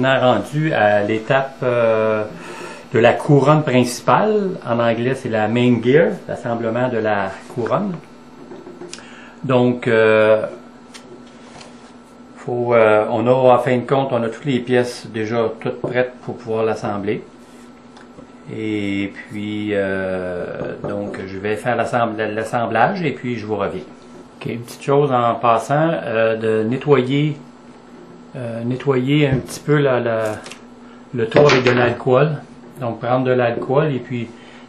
maintenant rendu à l'étape de la couronne principale. En anglais, c'est la main gear, l'assemblement de la couronne. Donc, on a, en fin de compte, on a toutes les pièces déjà toutes prêtes pour pouvoir l'assembler. Et puis, donc, je vais faire l'assemblage et puis je vous reviens. Ok, une petite chose en passant, de nettoyer un petit peu le tour avec de l'alcool. Donc, prendre de l'alcool et puis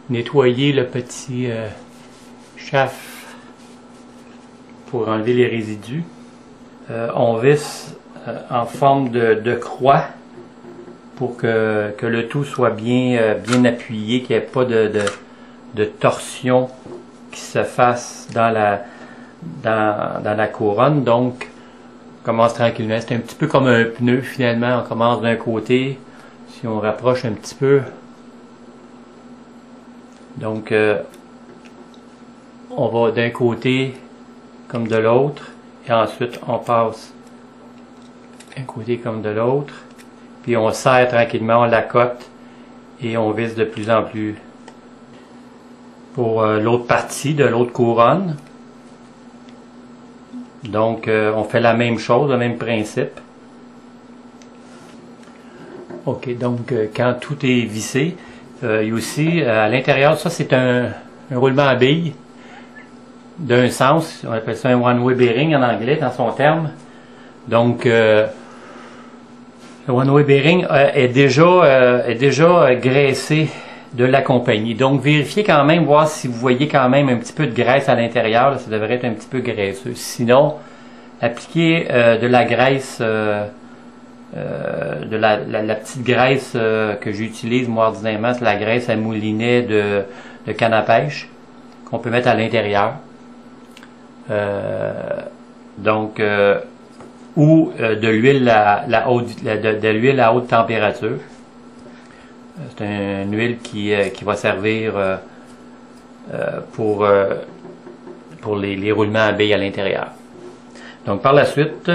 nettoyer le petit shaft pour enlever les résidus. On visse en forme de croix pour que le tout soit bien appuyé, qu'il n'y ait pas de torsion qui se fasse dans la couronne. Donc, on commence tranquillement. C'est un petit peu comme un pneu finalement. On commence d'un côté. Si on rapproche un petit peu. Donc, on va d'un côté comme de l'autre. Et ensuite, on passe d'un côté comme de l'autre. Puis on serre tranquillement, on l'accote et on visse de plus en plus. Pour l'autre partie de l'autre couronne. Donc, on fait la même chose, le même principe. Ok, donc quand tout est vissé, il y a aussi à l'intérieur, ça c'est un roulement à billes d'un sens, on appelle ça un one-way bearing en anglais dans son terme. Donc le one-way bearing est déjà graissé de la compagnie. Donc vérifiez quand même, voir si vous voyez quand même un petit peu de graisse à l'intérieur, ça devrait être un petit peu graisseux. Sinon, appliquez de la graisse, de la petite graisse que j'utilise moi ordinairement, c'est la graisse à moulinet de canne à pêche qu'on peut mettre à l'intérieur. Ou de l'huile à haute température. C'est une huile qui va servir pour les roulements à billes à l'intérieur. Donc par la suite,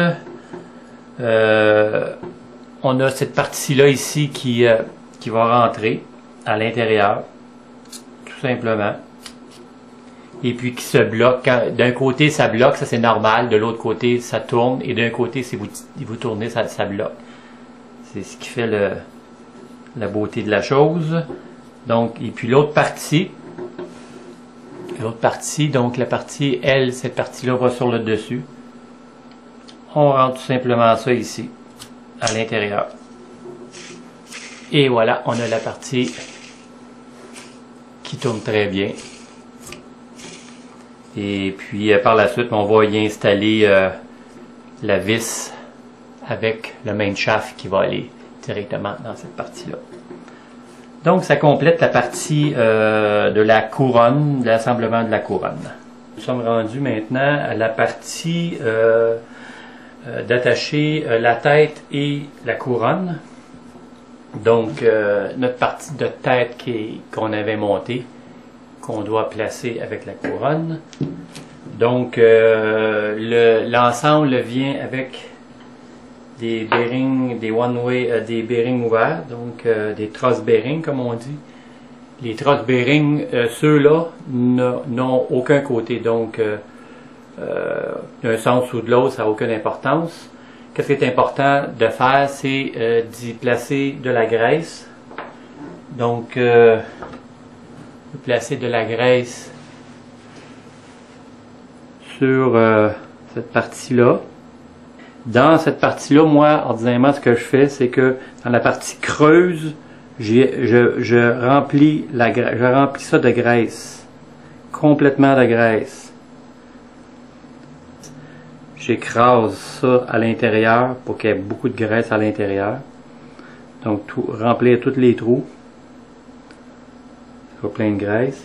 on a cette partie-là ici qui va rentrer à l'intérieur, tout simplement. Et puis qui se bloque. D'un côté ça bloque, ça c'est normal, de l'autre côté ça tourne, et d'un côté si vous tournez, ça bloque. C'est ce qui fait la beauté de la chose. Donc, et puis l'autre partie, donc la partie L, cette partie-là va sur le dessus. On rentre tout simplement ça ici, à l'intérieur. Et voilà, on a la partie qui tourne très bien. Et puis par la suite, on va y installer la vis avec le main shaft qui va aller directement dans cette partie-là. Donc ça complète la partie de la couronne, de l'assemblement de la couronne. Nous sommes rendus maintenant à la partie d'attacher la tête et la couronne. Donc notre partie de tête qu'on avait montée, qu'on doit placer avec la couronne. Donc l'ensemble vient avec des bearings, des one-way, des bearings ouverts, donc des truss bearings comme on dit. Les truss bearings, ceux-là n'ont aucun côté, donc d'un sens ou de l'autre, ça n'a aucune importance. Qu'est-ce qui est important de faire, c'est d'y placer de la graisse. Donc placer de la graisse sur cette partie-là. Dans cette partie-là, moi, ordinairement, ce que je fais, c'est que dans la partie creuse, je remplis ça de graisse. Complètement de graisse. J'écrase ça à l'intérieur pour qu'il y ait beaucoup de graisse à l'intérieur. Donc, remplir tous les trous. Plein de graisse.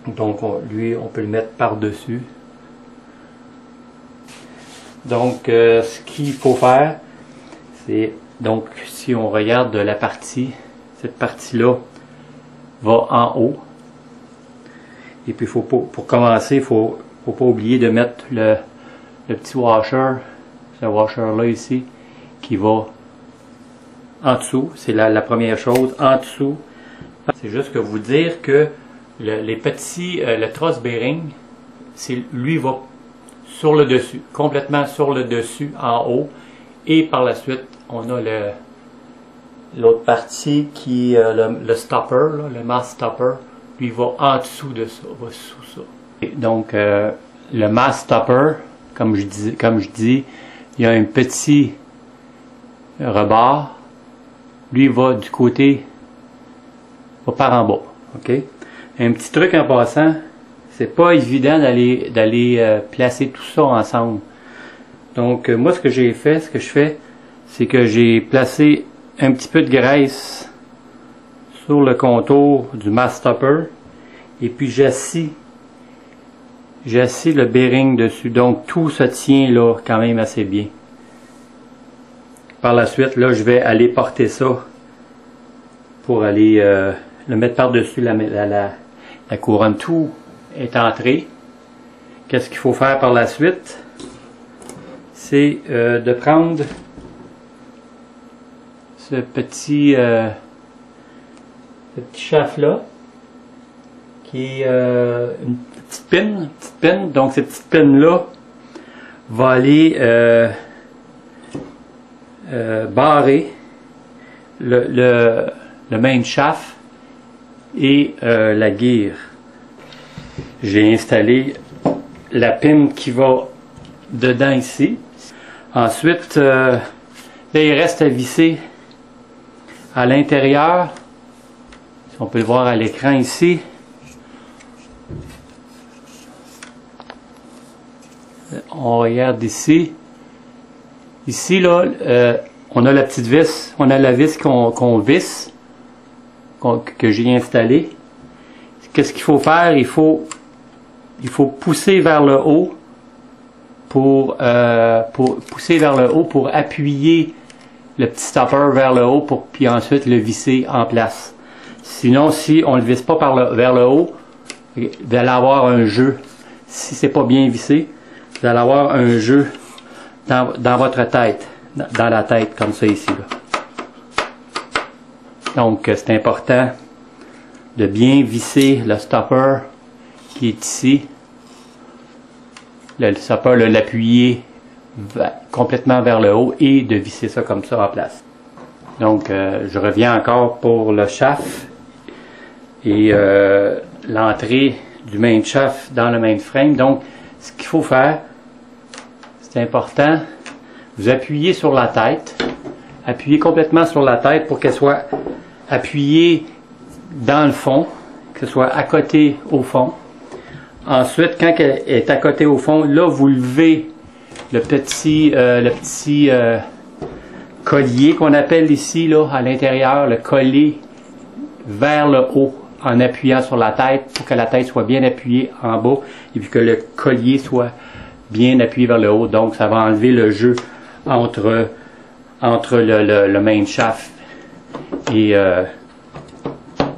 Donc lui, on peut le mettre par-dessus. Donc ce qu'il faut faire, c'est donc si on regarde la partie, cette partie-là va en haut. Et puis pour commencer, faut pas oublier de mettre le petit washer, ce washer-là ici, qui va en dessous. C'est la première chose. En dessous, c'est juste que vous dire que les petits, le truss bearing, lui va sur le dessus, complètement sur le dessus, en haut. Et par la suite, on a l'autre partie qui est le stopper, là, le mass stopper, lui va en dessous de ça, va sous ça. Et donc, le mass stopper, comme je dis, il y a un petit rebord. Lui va du côté, va par en bas. Ok. Un petit truc en passant, c'est pas évident d'aller placer tout ça ensemble. Donc, moi, ce que je fais, c'est que j'ai placé un petit peu de graisse sur le contour du mass stopper et puis j'assis le bearing dessus. Donc, tout se tient là quand même assez bien. Par la suite, là, je vais aller porter ça pour aller le mettre par-dessus la couronne. Tout est entré. Qu'est-ce qu'il faut faire par la suite? C'est de prendre ce petit shaft là qui est une petite pin. Donc cette petite pin là va aller barrer le main shaft et la gear. J'ai installé la pin qui va dedans ici. Ensuite, là, il reste à visser à l'intérieur. Si on peut le voir à l'écran ici. On regarde ici. Ici, là, on a la petite vis. On a la vis qu'on visse, que j'ai installée. Qu'est-ce qu'il faut faire? Il faut pousser vers le haut pour pousser vers le haut pour appuyer le petit stopper vers le haut puis ensuite le visser en place. Sinon, si on ne le visse pas vers le haut, vous allez avoir un jeu. Si c'est pas bien vissé, vous allez avoir un jeu dans votre tête, dans la tête comme ça ici. Là. Donc, c'est important de bien visser le stopper qui est ici. Le stopper, l'appuyer complètement vers le haut et de visser ça comme ça en place. Donc, je reviens encore pour le shaft et l'entrée du main shaft dans le main frame. Donc, ce qu'il faut faire, c'est important, vous appuyez sur la tête, appuyez complètement sur la tête pour qu'elle soit appuyée dans le fond, que ce soit à côté au fond. Ensuite, quand elle est à côté au fond, là, vous levez le petit collier qu'on appelle ici, là, à l'intérieur, le collier vers le haut en appuyant sur la tête pour que la tête soit bien appuyée en bas et puis que le collier soit bien appuyé vers le haut. Donc, ça va enlever le jeu entre le main shaft et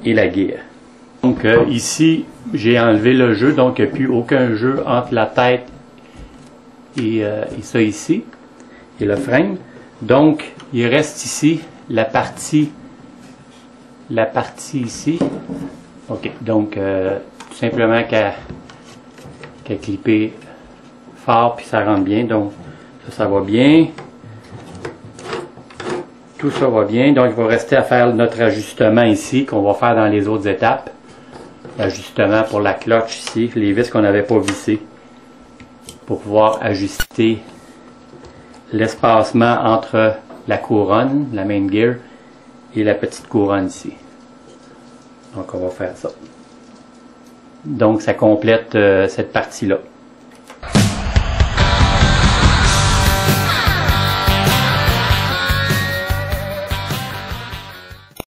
la gear. Donc, ici, j'ai enlevé le jeu, donc il n'y a plus aucun jeu entre la tête et ça ici, et le frame. Donc, il reste ici la partie ici. Ok, donc tout simplement qu'à clipper fort puis ça rentre bien. Donc, ça va bien. Tout ça va bien. Donc, il va rester à faire notre ajustement ici qu'on va faire dans les autres étapes. L'ajustement pour la cloche ici, les vis qu'on n'avait pas vissées pour pouvoir ajuster l'espacement entre la couronne, la main gear, et la petite couronne ici. Donc, on va faire ça. Donc, ça complète cette partie-là.